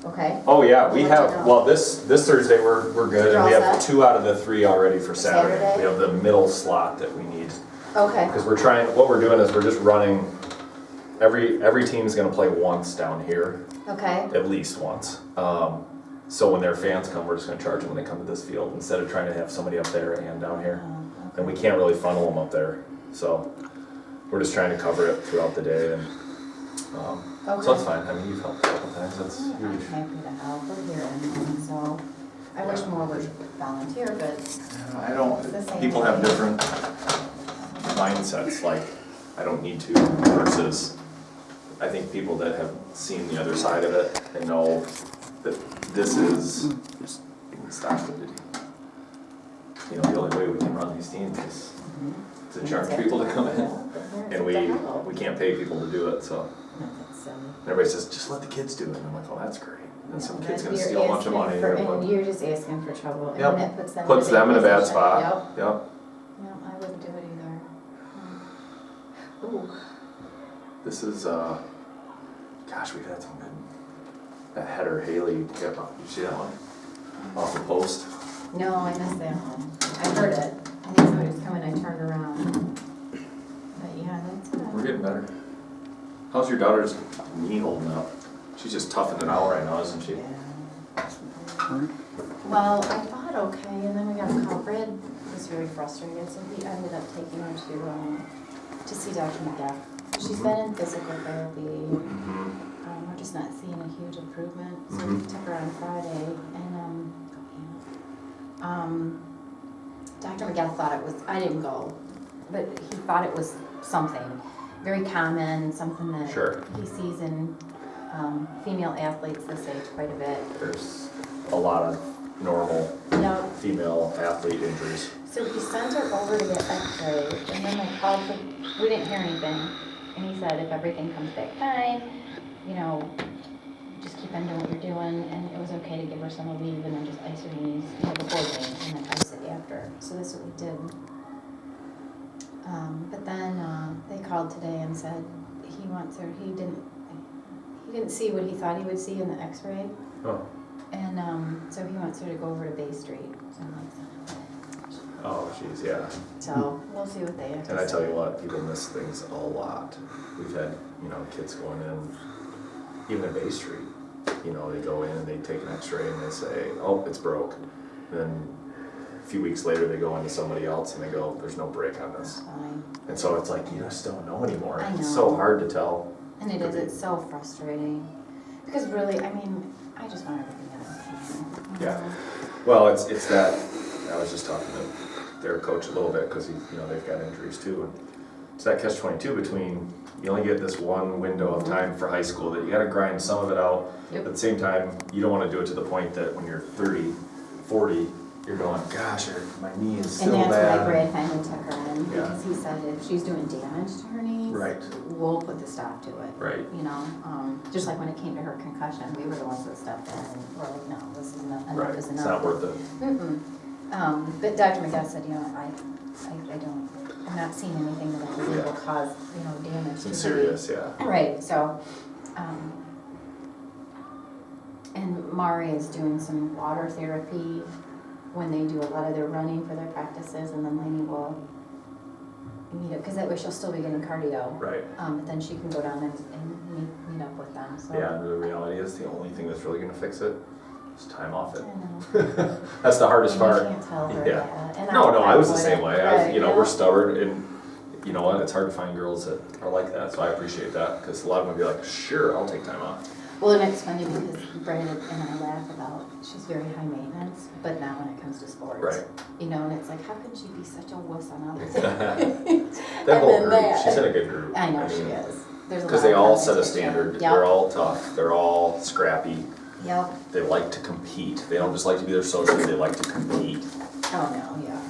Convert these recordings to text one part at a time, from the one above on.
Okay. Oh, yeah, we I'll let have, you know. well, this Thursday, we're good, You're and we all have set? 2 out of the 3 already for Saturday. Saturday? We have the middle slot that we need, Okay. because we're trying, what we're doing is we're just running, every team's gonna play once down here, Okay. at least once. So when their fans come, we're just gonna charge them when they come to this field, instead of trying to have somebody up there and down here. Okay. And we can't really funnel them up there, so we're just trying to cover it throughout the day, and, so it's fine. I mean, you've helped a couple times, that's I'm huge. happy to help. We're here and so I wish more would volunteer, but I don't, It's the same people thing. have different mindsets, like, I don't need to, versus, I think people that have seen the other side of it and know that this is, stop it. You know, the only way we can run these teams is to charge people to come in, and we can't pay people to do it, so. Everybody says, just let the kids do it, and I'm like, oh, that's great. And some kid's gonna steal a bunch of money. And you're just asking for trouble, and Yep. then it Puts them in a bad position. spot. Yep. Yep. No, I wouldn't do it either. Ooh. This is, gosh, we've had some good, that header Haley, you see that one? Off the post? No, I missed that one. I heard it. I think somebody was coming, I turned around. But yeah, that's We're good. getting better. How's your daughter's knee holding up? She's just toughing it out right now, isn't she? Well, I thought okay, and then we got a call. Brad was very frustrated, so he ended up taking her to see Dr. McGuff. She's been in physical therapy. We're just not seeing a huge improvement. So we took her on Friday, and Dr. McGuff thought it was, I didn't go, but he thought it was something very common, something that Sure. he sees in female athletes this age quite a bit. There's a lot of normal Yep. female athlete injuries. So he sent her over to get x-ray, and then they called for, we didn't hear anything. And he said, if everything comes back fine, you know, just keep on doing what you're doing, and it was okay to give her some Aleve and then just ice her knees, you know, before games, and then ice it after. So that's what we did. But then they called today and said he wants her, he didn't see what he thought he would see in the x-ray. Oh. And so he wants her to go over to Bay Street. So I'm like, son of a bitch. Oh, jeez, yeah. So we'll see what they have to And I say. tell you what, people miss things a lot. We've had, you know, kids going in, even at Bay Street, you know, they go in and they take an x-ray and they say, oh, it's broke. Then a few weeks later, they go into somebody else and they go, there's no break on this. Fine. And so it's like, you just don't know anymore. I know. It's so hard to tell. And it is, it's so frustrating. Because really, I mean, I just want everything else. Yeah. Well, it's that, I was just talking to their coach a little bit, because you know, they've got injuries too. And it's that catch-22 between, you only get this one window of time for high school that you gotta grind some of it out. Yep. At the same time, you don't wanna do it to the point that when you're 30, 40, you're going, gosh, my knee is still And that's bad. why Brad finally took her in, Yeah. because he said if she's doing damage to her knees, Right. we'll put the stop to it. Right. You know, just like when it came to her concussion, we were the ones that stepped in and were like, no, this is enough, Right, enough is it's enough. not worth it. Mm-mm. But Dr. McGuff said, you know, I don't, I'm not seeing anything that I believe will cause, you know, damage to It's her knee. serious, yeah. Right, so, and Mari is doing some water therapy when they do a lot of their running for their practices, and then Lainey will meet up, because that way she'll still be getting cardio. Right. But then she can go down and meet up with them, so. Yeah, the reality is the only thing that's really gonna fix it is time off it. I know. That's the hardest And part. you can't tell her Yeah. that. And No, I was the same wouldn't. way. Right, You know, yeah. we're stubborn, and you know what? It's hard to find girls that are like that. So I appreciate that, because a lot of them would be like, "Sure, I'll take time off." Well, and it's funny because Brandon and I laugh about, she's very high maintenance, but not when it comes to sports. Right. You know, and it's like, how can she be such a wuss on other things? That whole then group, that. she's in a good group. I know she mean, is. There's a Because lot they of all set a competition. standard. Yep. They're all tough. They're all scrappy. Yep. They like to compete. They don't just like to be there socially. They like to compete. Oh, no, yeah.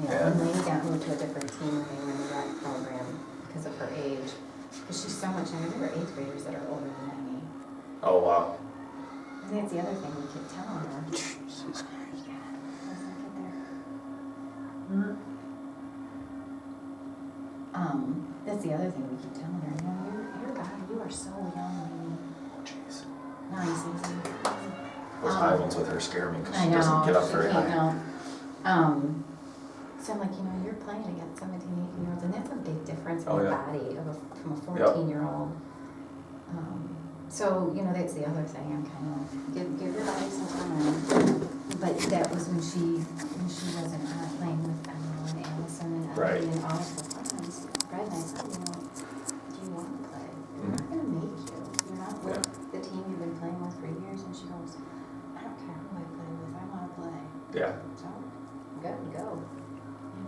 Yeah, And- when Lainey got moved to a different team when they were in the rec program because of her age, because she's so much younger. There were 8th graders that are older than Lainey. Oh wow. I think that's the other thing we keep telling her. Let's not get there. That's the other thing we keep telling her. You know, you are so young, Lainey. Oh jeez. Nice, easy. Those high ones with her scare me because I she know, doesn't get up she very can't high. go. So I'm like, you're playing against 17, 18-year-olds, and that's a big difference in Oh, the yeah. body from a Yep. 14-year-old. So, that's the other thing, I'm kind of, give your body some time. But that was when she wasn't playing with Emma and Allison and Right. Emily and all of her friends. Brad and I said, do you want to play? We're not Mhm. gonna make you. You're not with Yeah. the team you've been playing with for years. And she goes, I don't care who I play with, I want to play. Yeah. So, good, go.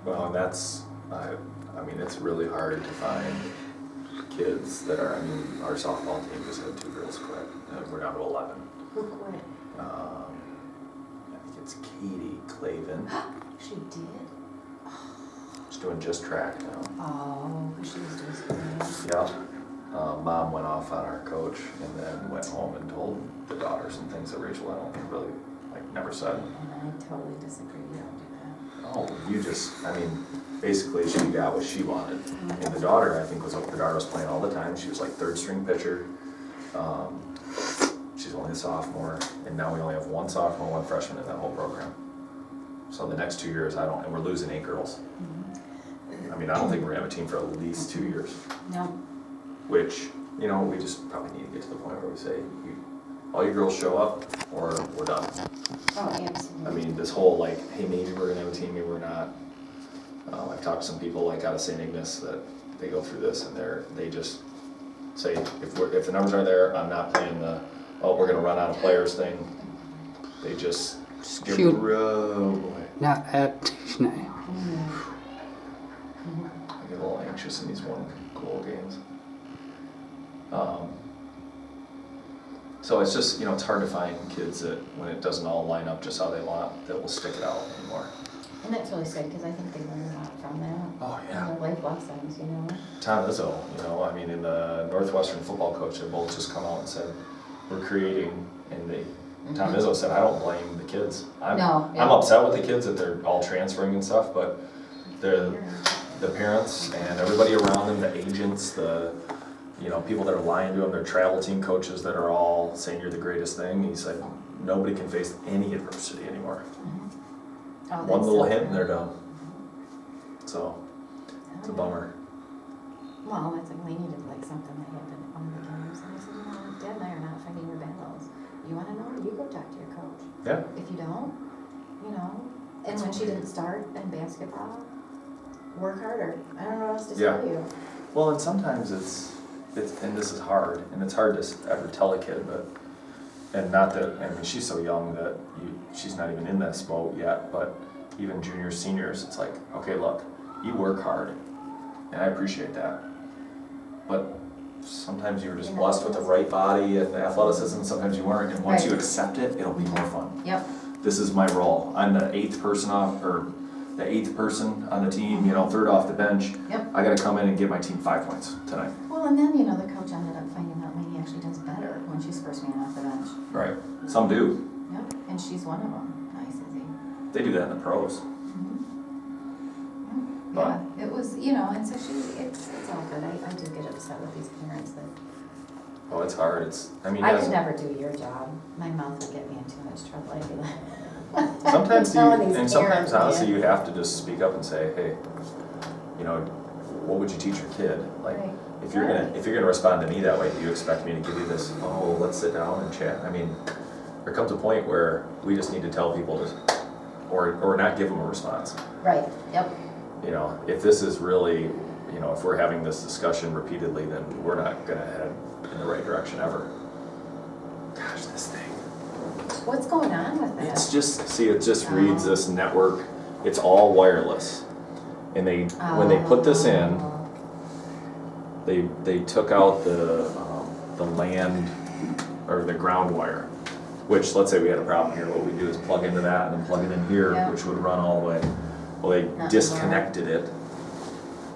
Well, and that's, I mean, it's really hard to find kids that are, I mean, our softball team just had 2 girls quit. We're down to 11. Who quit? I think it's Katie Clavin. She did? She's doing just track now. Oh, she was just doing. Yeah. Mom went off on our coach and then went home and told the daughters and things that Rachel, I don't think really, never said. And I totally disagree, you don't do that. Oh, you just, I mean, basically she got what she wanted. And the daughter, I think, her daughter was playing all the time. She was like 3rd string pitcher. She's only a sophomore, and now we only have 1 sophomore, 1 freshman in that whole program. So the next 2 years, and we're losing 8 girls. I mean, I don't think we're gonna have a team for at least 2 years. No. Which, we just probably need to get to the point where we say, all you girls show up, or we're done. Oh, absolutely. I mean, this whole hey, maybe we're gonna have a team, maybe we're not. I've talked to some people out of St. Ignace that they go through this and they just say, if the numbers aren't there, I'm not playing we're gonna run out of players thing. They just get Shoot. oh boy. Not at, no. I get a little anxious in these one goal games. So it's just, it's hard to find kids that, when it doesn't all line up just how they want, that will stick it out anymore. And that's really sad, because I think they learn a lot from that. Oh, yeah. And their life lessons, Tom Izzo, I mean, in the Northwestern football coach, they both just come out and said, we're creating, and Tom Izzo said, I don't blame the kids. I'm upset with the kids that they're all transferring and stuff, but the parents and everybody around them, the agents, the people that are lying to them, their travel team coaches that are all saying you're the greatest thing. He said, nobody can face any adversity anymore. Oh, One little hint and they're done. So, it's a bummer. Well, it's we needed something that happened at one of the games. And I said, Dad and I are not fighting your battles. You want to know? You go talk to your coach. Yeah. If you don't, And when she didn't start in basketball, work harder. I don't know what else to tell you. Well, and sometimes it's and this is hard, and it's hard to ever tell a kid, and not that, I mean, she's so young that she's not even in this boat yet, but even juniors, seniors, it's okay, look, you work hard, and I appreciate that, but sometimes you were just blessed with the right body and athleticism, sometimes you weren't, and once you accept it, it'll be more fun. Yep. This is my role. I'm the 8th person on the team, 3rd off the bench. Yep. I gotta come in and give my team 5 points tonight. Well, and then, the coach ended up finding out Lainey actually does better when she's first man off the bench. Right. Some do. Yep, and she's one of them. Nice, Izzy. They do that in the pros. Yeah, it was, and so it's all good. I do get upset with these parents that. Oh, it's hard. I could never do your job. My mouth would get me in too much trouble. I'd be like. Sometimes parents, honestly, man. you have to just speak up and say, hey, what would you teach your kid? Right. If you're gonna respond to me that way, do you expect me to give you this? Oh, let's sit down and chat. I mean, there comes a point where we just need to tell people or not give them a response. Right. Yep. If this is really, if we're having this discussion repeatedly, then we're not gonna head in the right direction ever. Gosh, this thing. What's going on with that? It's just, it just reads this network. It's all wireless. And when they put this in, they took out the land or the ground wire, which, let's say we had a problem here, what we do is plug into that and then plug it in here, which would run all the way. Well, they disconnected it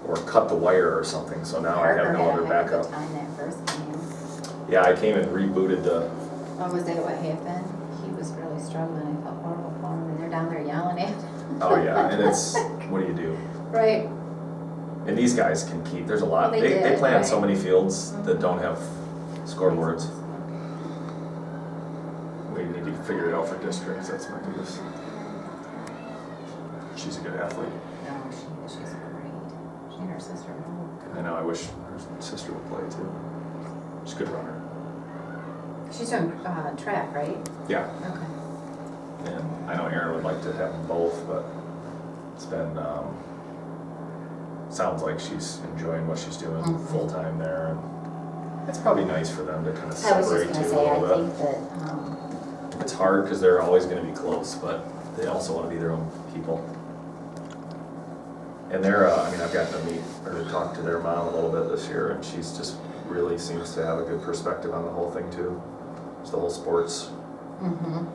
or cut the wire or something, so now I have no other backup. Parker had a good time that first game. Yeah, I came and rebooted the. Oh, was that what happened? He was really struggling. I felt horrible for him, and they're down there yelling at him. Oh yeah, and it's, what do you do? Right. And these guys can keep, there's a lot, Well, they play on right. so many fields that don't have scoreboards. we need to figure it out for districts, that's my biggest. She's a good athlete. No, she's great. She and her sister. I know, I wish her sister would play too. She's a good runner. She's doing track, right? Yeah, Okay. and I know Erin would like to have them both, but it's been, sounds like she's enjoying what she's doing full-time there. And it's probably nice for them to kind of I was separate just too gonna a say, little I bit. think that, It's hard because they're always going to be close, but they also want to be their own people. And they're, I mean, I've gotten to meet or to talk to their mom a little bit this year, and she's just really seems to have a good perspective on the whole thing too. Just the whole sports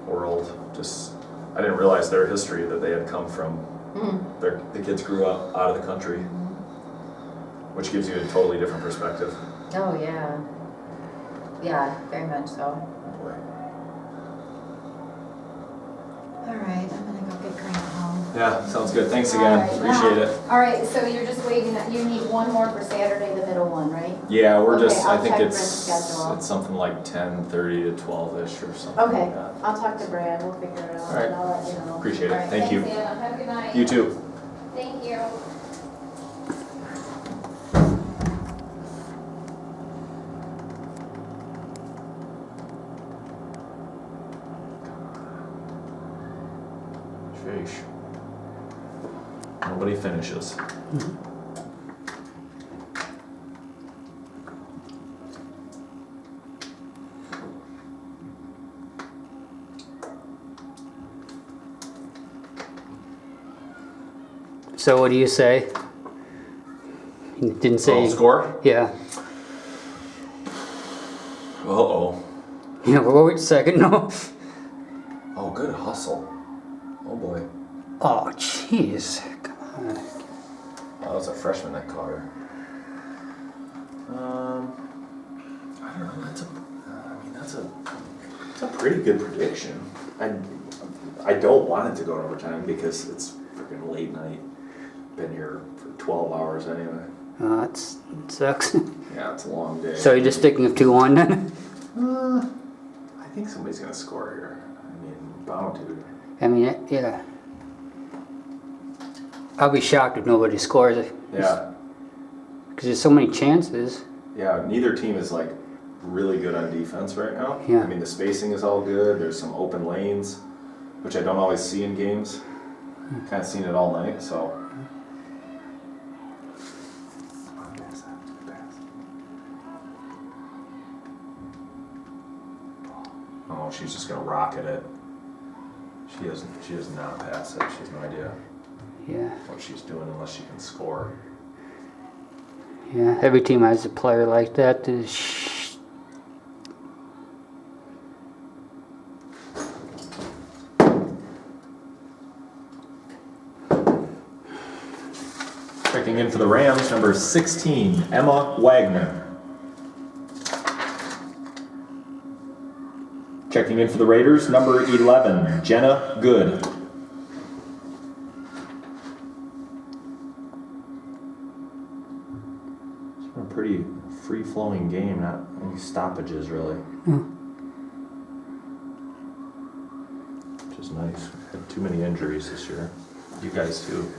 world. Just, I didn't realize their history that they had come from. The kids grew up out of the country, which gives you a totally different perspective. oh, yeah. Yeah, very much so. Boy. All right, I'm gonna go get Grant home. Yeah, sounds good. Thanks again. Appreciate it. All right, so you're just waiting, you need one more for Saturday, the middle one, right? Yeah, we're Okay, just, I I'll think check it's Brent's schedule. something like 10:30 to 12-ish or something Okay, like that. I'll talk to Brad, we'll figure it out, All right. and I'll let you know. Appreciate it. All right, Thank you. Thanks, Anna, have a good night. You too. Thank you. Sheesh. Nobody finishes. So what do you say? You didn't say. Score? Yeah. Uh-oh. Yeah, well, wait a second, no. Oh, good hustle. Oh boy. Oh, jeez. Come on. Oh, that was a freshman that caught her. I don't know. That's a pretty good prediction. I don't want it to go to overtime because it's freaking late night. Been here for 12 hours anyway. It sucks. Yeah, it's a long day. So you're just sticking with 2-1 then? I think somebody's gonna score here. I mean, bound to. I mean, yeah. I'll be shocked if nobody scores it. Yeah. Because there's so many chances. Yeah, neither team is like really good on defense right now. Yeah. I mean, the spacing is all good. There's some open lanes, which I don't always see in games. Kind of seen it all night, so. Oh, she's just gonna rocket it. She does not pass it. She has no idea Yeah. what she's doing unless she can score. Yeah. Every team has a player like that. Checking in for the Rams, number 16, Emma Wagner. Checking in for the Raiders, number 11, Jenna Good. It's been a pretty free-flowing game, not any stoppages really. Which is nice. Had too many injuries this year. You guys too.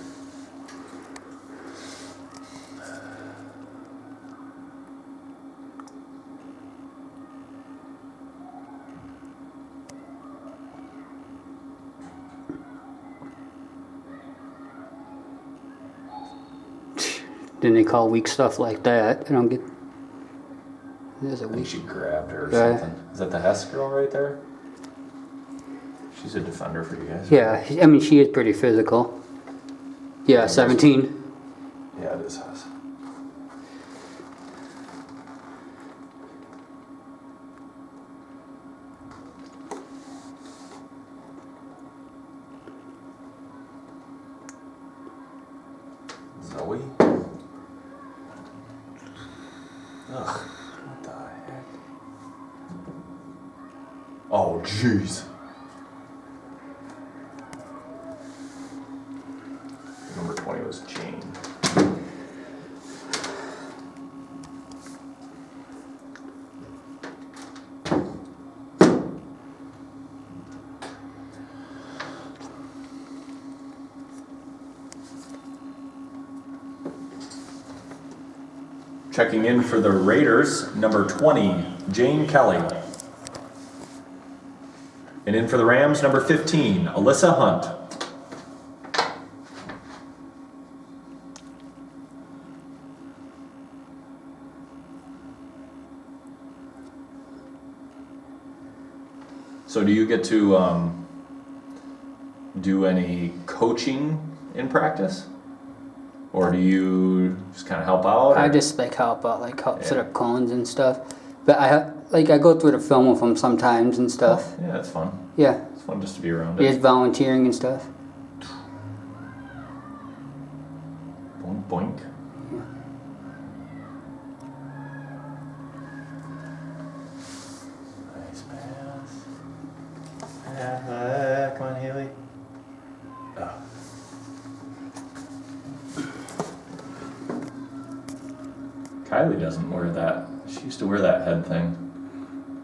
Then they call weak stuff like that. I don't get. There's a I think weak. she grabbed her or Yeah. something. Is that the Hess girl right there? She's a defender for you guys. Yeah, I mean, she is pretty physical. Yeah, 17. Yeah, it is Hess. Zoe? Ugh, what the heck? Oh, jeez. Number 20 was Jane. Checking in for the Raiders, number 20, Jane Kelly. And in for the Rams, number 15, Alyssa Hunt. So do you get to do any coaching in practice? Or do you just kind of help out? I or- just like help out, like help set Yeah. up cones and stuff. But I go through the film with them sometimes and stuff. Yeah, that's fun. Yeah, It's fun just to be around just it. volunteering and stuff. Boink, boink. Nice pass. Come on, Haley. Oh. Kylie doesn't wear that. She used to wear that head thing.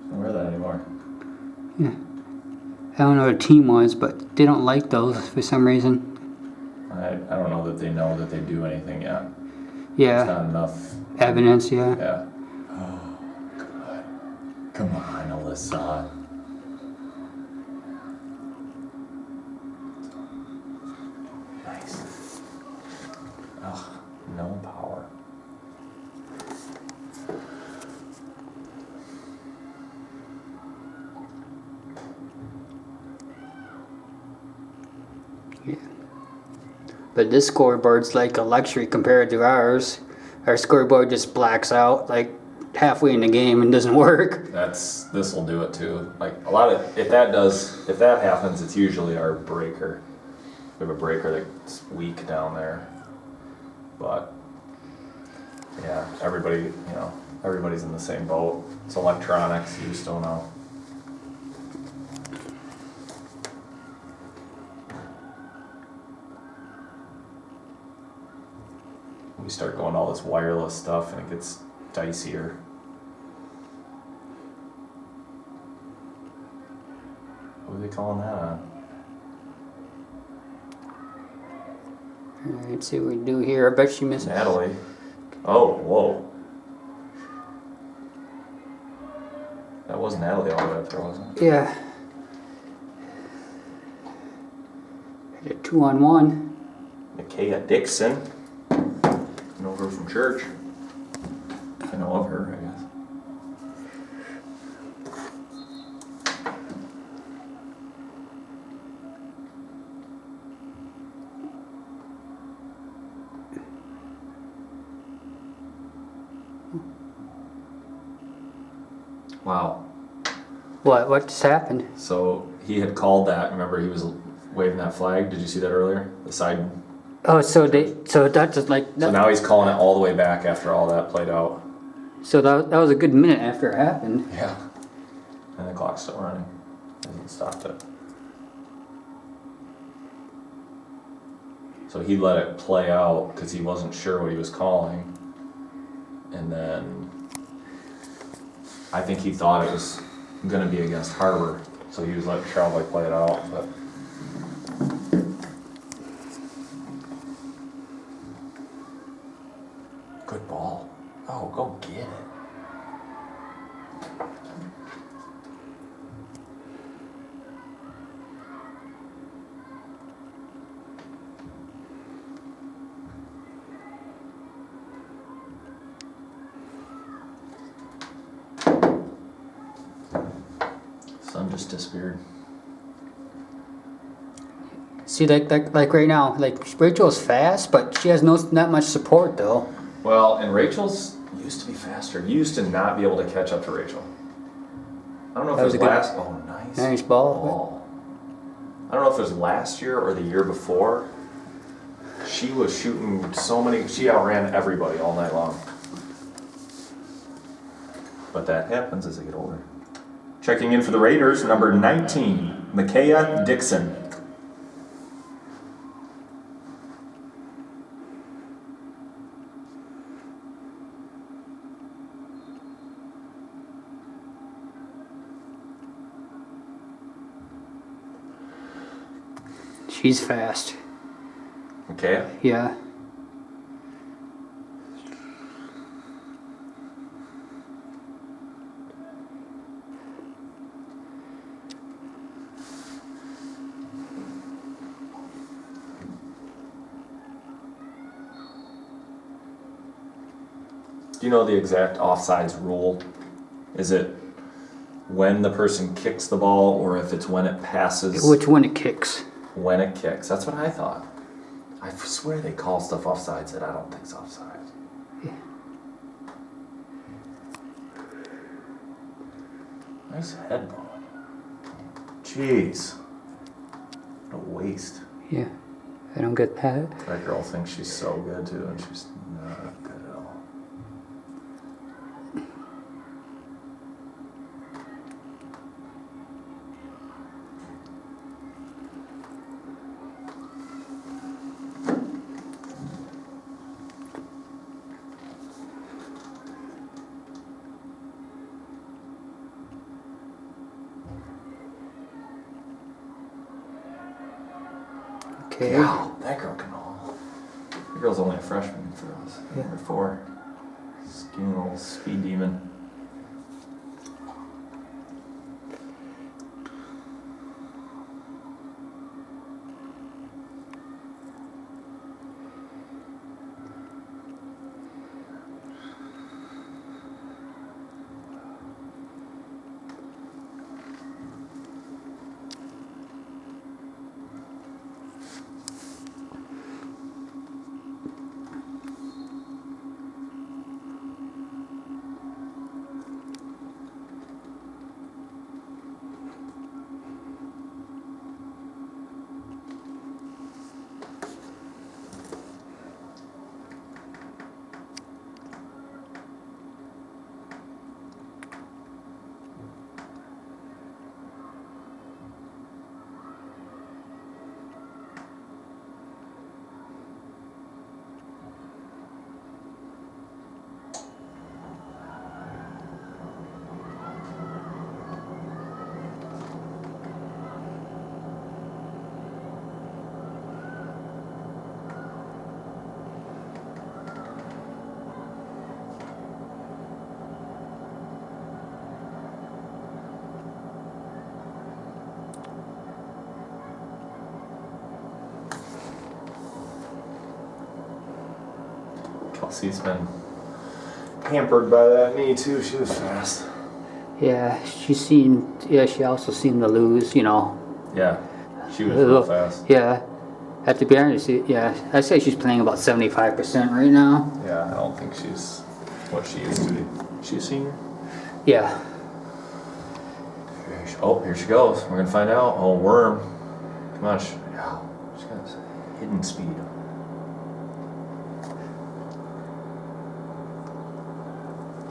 She doesn't wear that anymore. I don't know what the team was, but they don't like those for some reason. I don't know that they know that they do anything yet. There's Yeah, not enough. evidence. Yeah. Yeah. Oh, good. Come on, Alyssa. Nice. Ugh, no power. But this scoreboard's like a luxury compared to ours. Our scoreboard just blacks out like halfway in the game and doesn't work. This will do it too. Like a lot of, if that happens, it's usually our breaker. We have a breaker that's weak down there. But yeah, everybody's in the same boat. It's electronics, you just don't know. We start going all this wireless stuff and it gets dicier. What are they calling that on? Let's see what we do here. I bet she missed. Natalie. Oh, whoa. That was Natalie all the way up there, wasn't it? Yeah. A 2-on-1. Micaiah Dixon. I know her from church. I know of her, I guess. Wow. What just happened? So he had called that. Remember, he was waving that flag. Did you see that earlier? The side. Oh, so that's just like So now he's calling it all the way back after all that played out. so that was a good minute after it happened. Yeah. And the clock's still running. Hasn't stopped it. So he let it play out because he wasn't sure what he was calling. And then I think he thought it was going to be against Harbor. So he was letting Charlevoix play it out. But good ball. Oh, go get it. Sun just disappeared. See, like right now, like Rachel's fast, but she has not much support though. Well, and Rachel's used to be faster. You used to not be able to catch up to Rachel. I don't know if That it was was a good- last. Oh, nice. Nice ball. I don't know if it was last year or the year before. She was shooting so many. She outran everybody all night long. But that happens as they get older. Checking in for the Raiders, number 19, Micaiah Dixon. She's fast. Micaiah? Yeah. Do you know the exact offsides rule? Is it when the person kicks the ball, or if it's when it passes? Which one it kicks? When it kicks. That's what I thought. I swear they call stuff offsides that I don't think's offsides. Yeah. Nice head ball. Jeez. What a waste. Yeah. I don't get that. That girl thinks she's so good too, and she's not good at all. Okay. Wow, that girl can haul. That girl's only a freshman for us. Yeah. Number 4. Skinny little speed demon. Kelsey's been hampered by that knee too. She was fast. Yeah, she also seemed to lose, you know. Yeah, she was real fast. Yeah. At to be honest, yeah, I'd say she's playing about 75% right now. Yeah, I don't think she's what she used to be. Is she a senior? Yeah. Oh, here she goes. We're gonna find out. Oh, worm. Come on. She's got hidden speed.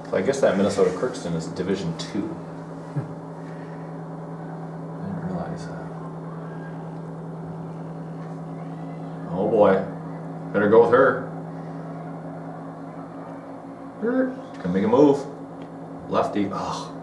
So I guess that Minnesota Crookston is Division 2. I didn't realize that. Oh boy. Better go with her. Gonna make a move. Lefty. Ugh.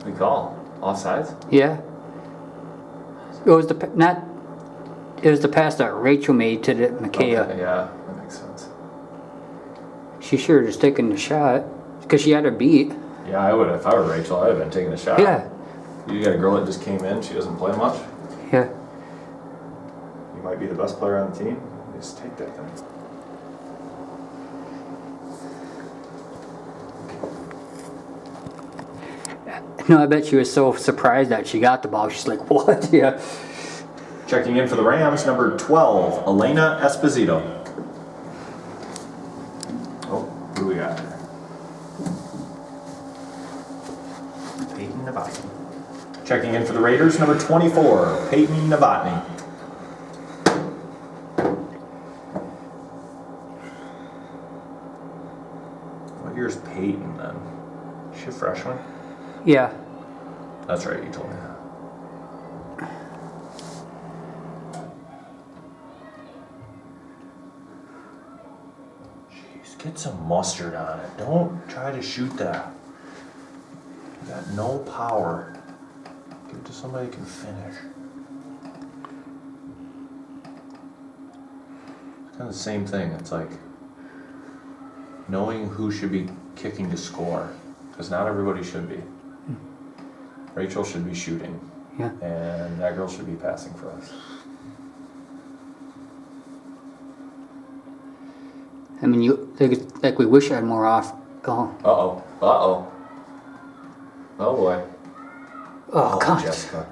We call offsides. Yeah. It was the pass that Rachel made to the Micaiah. Okay, yeah, that makes sense. She sure just taken the shot because she had her beat. Yeah, I would. If I were Rachel, I'd have been taking a shot. Yeah. You got a girl that just came in. She doesn't play much. Yeah. You might be the best player on the team. Just take that thing. No, I bet she was so surprised that she got the ball. She's like, "What?" Yeah. Checking in for the Rams, number 12, Elena Esposito. Oh, who do we got here? Peyton Novotny. Checking in for the Raiders, number 24, Peyton Novotny. What year's Peyton then? Is she a freshman? Yeah. That's right, you told me that. Get some mustard on it. Don't try to shoot that. You got no power. Give it to somebody who can finish. It's kind of the same thing. It's like knowing who should be kicking to score. Because not everybody should be. Rachel should be shooting. Yeah. And that girl should be passing for us. I mean, like we wish I had more off. Oh, Uh-oh. Uh-oh. Oh boy. oh God. Jessica.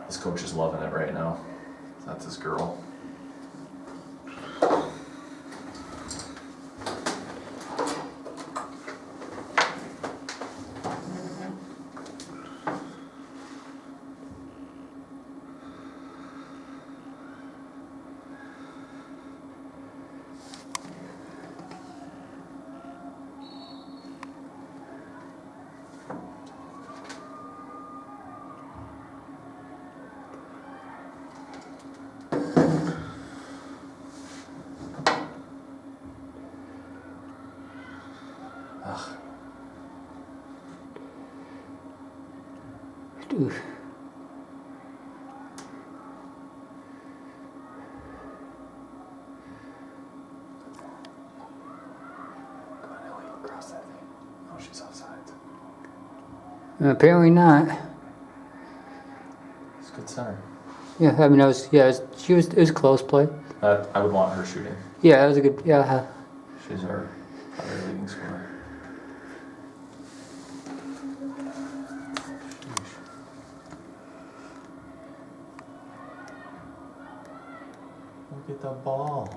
This coach is loving it right now. That's his girl. Ugh. Dude. Come on, Ellie, cross that thing. Oh, she's outside. Apparently not. It's a good center. Yeah, I mean, it was close play. I would want her shooting. Yeah, that was a good, yeah. She's our leading scorer. Sheesh. Look at the ball.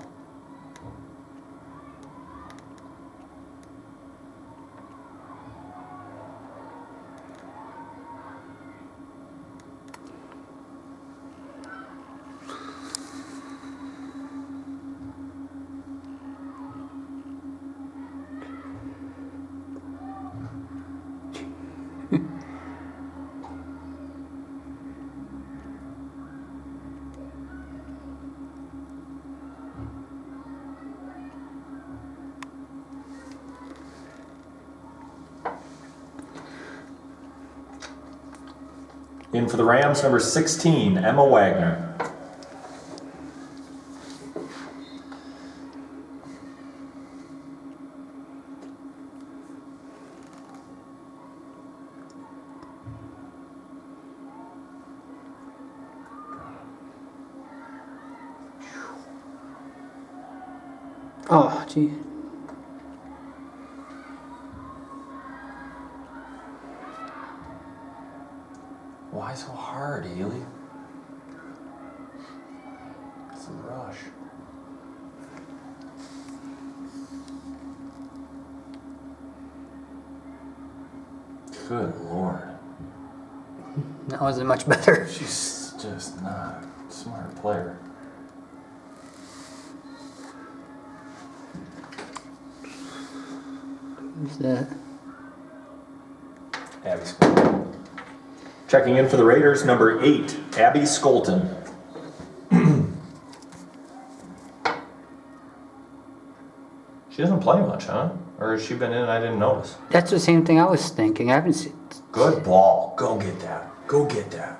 In for the Rams, number 16, Emma Wagner. Oh, gee. Why so hard, Ely? It's a rush. Good Lord. That wasn't much better. She's just not a smart player. Who's that? Abby Scolton. Checking in for the Raiders, number 8, Abby Scolton. She doesn't play much, huh? Or has she been in and I didn't notice? That's the same thing I was thinking. I haven't seen. Good ball. Go get that. Go get that.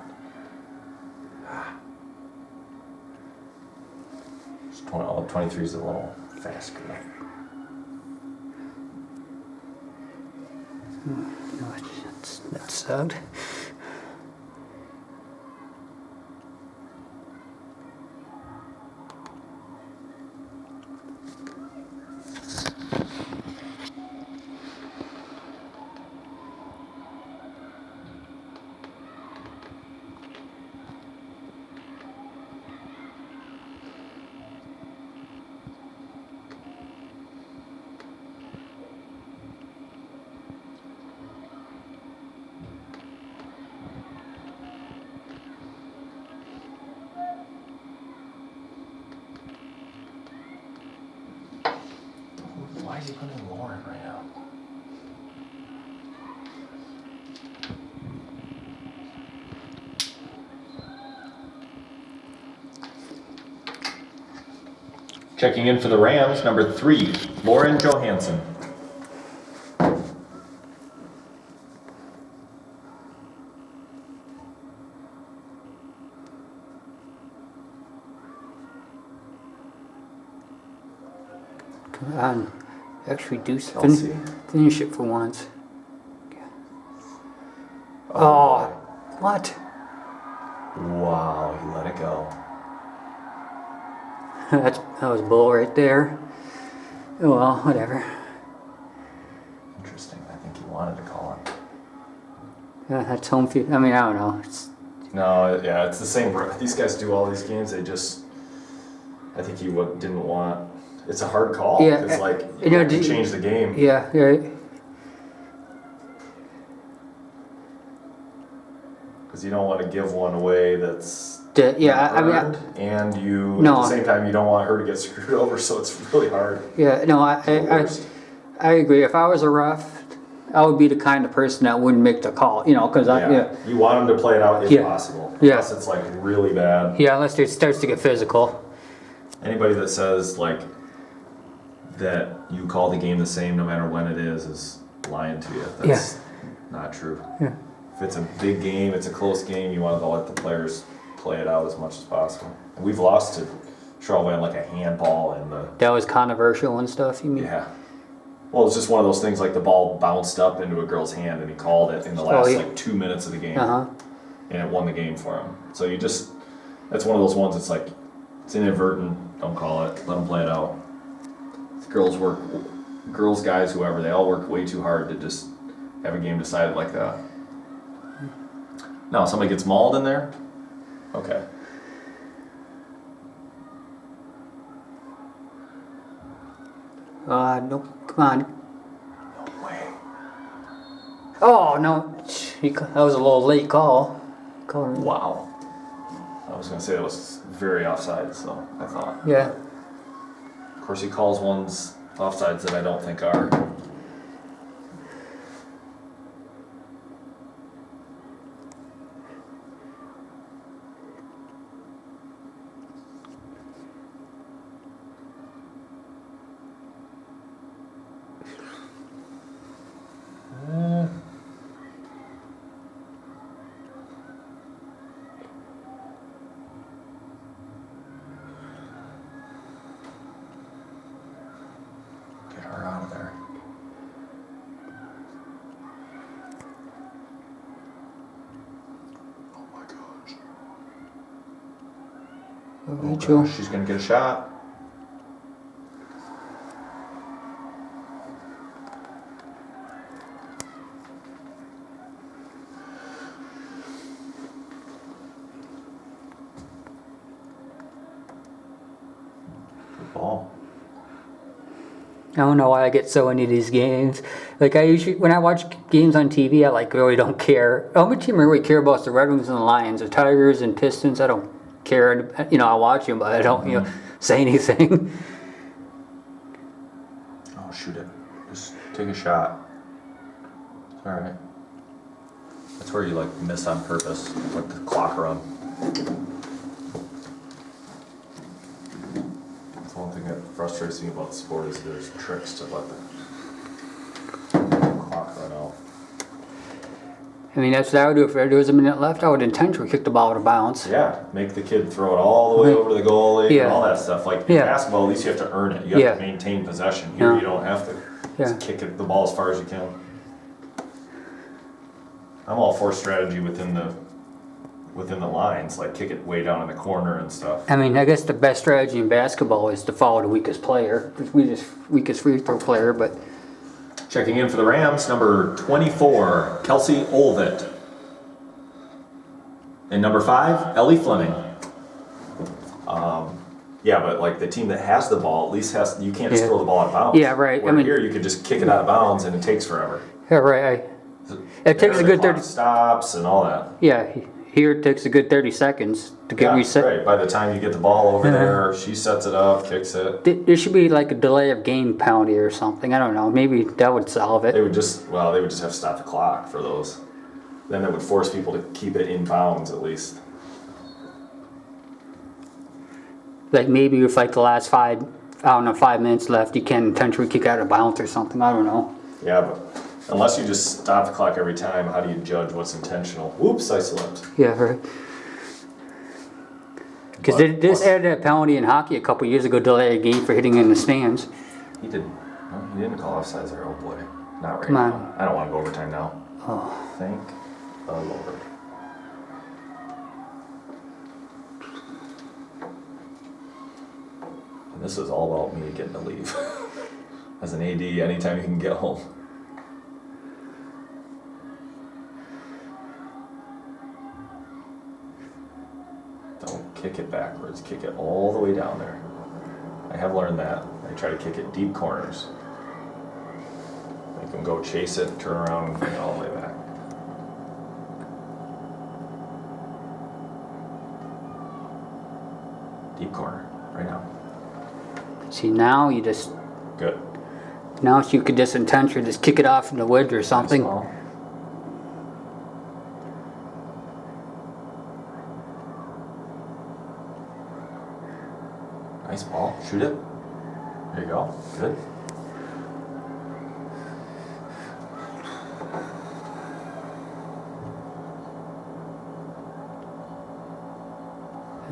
All 23 is a little fast girl. No, that sucked. Checking in for the Rams, number 3, Lauren Johansson. Come on. Actually do Kelsey. finish it for once. Oh, Oh, what? wow, he let it go. That was bull right there. Oh well, whatever. Interesting. I think he wanted to call it. That's home field. I mean, I don't know. No, yeah, it's the same. These guys do all these games. They just, I think he didn't want. It's a hard call. Yeah, It's like you know, have to change the game. Yeah, right. Because you don't want to give one away that's Yeah, I mean, earned, and you No. at the same time you don't want her to get screwed over. So it's really hard. yeah, no, It's the worst. I agree. If I was a ref, I would be the kind of person that wouldn't make the call, you know, because You want them to play it out if Yeah. possible. Yeah. Unless it's like really bad. yeah, unless it starts to get physical. Anybody that says like that you call the game the same no matter when it is lying to you. That's not true. Yeah. If it's a big game, it's a close game, you want to let the players play it out as much as possible. And we've lost to Charlevoix on like a handball and That was controversial and stuff, you mean? yeah. Well, it's just one of those things like the ball bounced up into a girl's hand and he called it in the last yeah. like 2 minutes of the game. Uh-huh. And it won the game for him. So that's one of those ones that's like, it's inadvertent, don't call it, let them play it out. Girls, guys, whoever, they all work way too hard to just have a game decided like that. Now, somebody gets mauled in there? Okay. Nope, come on. No way. Oh, no, that was a little late call. Wow. I was going to say that was very offside, so I thought. Yeah. Of course, he calls ones offsides that I don't think are. Get her out of there. Oh my gosh. Rachel. She's gonna get a shot. Good ball. I don't know why I get so into these games. Like I usually, when I watch games on TV, I like really don't care. The only team I really care about is the Red Wings and the Lions. The Tigers and Pistons, I don't care. You know, I watch them, but I don't, you know, say anything. Oh, shoot it. Just take a shot. It's alright. That's where you like miss on purpose. Let the clock run. That's one thing that frustrates me about the sport is there's tricks to let the clock run out. I mean, that's what I would do if there was a minute left. I would intentionally kick the ball out of bounds. Yeah, make the kid throw it all the way over the goalie Yeah. and all that stuff. Like in Yeah. basketball, at least you have to earn it. You have Yeah. to maintain possession. Here, Yeah. you don't have to. Yeah. Just kick the ball as far as you can. I'm all for strategy within the lines, like kick it way down in the corner and stuff. I mean, I guess the best strategy in basketball is to follow the weakest player, weakest free throw player, but Checking in for the Rams, number 24, Kelsey Olvet. And number 5, Ellie Fleming. Yeah, but like the team that has the ball at least you can't just Yeah. throw the ball out of bounds. Yeah, right. Where here you can just kick it out of bounds and it takes forever. yeah, right. It takes a There, good the clock 30. stops and all that. Yeah, here it takes a good 30 seconds to get Yeah, reset. right. By the time you get the ball over there, she sets it up, kicks it. There should be like a delay of game penalty or something. I don't know. Maybe that would solve it. They would just have to stop the clock for those. Then that would force people to keep it in bounds at least. Like maybe if like the last five I don't know, 5 minutes left, you can intentionally kick out of bounds or something. I don't know. Yeah, but unless you just stop the clock every time, how do you judge what's intentional? Whoops, I slipped. Yeah, right. Because But they just plus- added that penalty in hockey a couple years ago, delay a game for hitting in the stands. He didn't. No, he didn't call offsides there. Oh boy, not right Come on. now. I don't want to go overtime now. Oh. Thank the Lord. And this is all about me getting to leave. As an AD, anytime you can get home. Don't kick it backwards. Kick it all the way down there. I have learned that. I try to kick it deep corners. Make them go chase it, turn around, and bring it all the way back. Deep corner, right now. See, now you just, Good. now you could just intentionally just kick it off in the wedge or something. Nice ball. Nice ball. Shoot it. There you go. Good.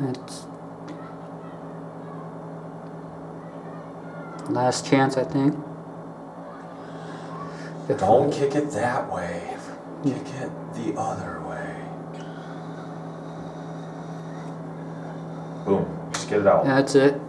It's last chance, I think. Don't kick it that way. Kick it the other way. Boom. Just get it out. That's it.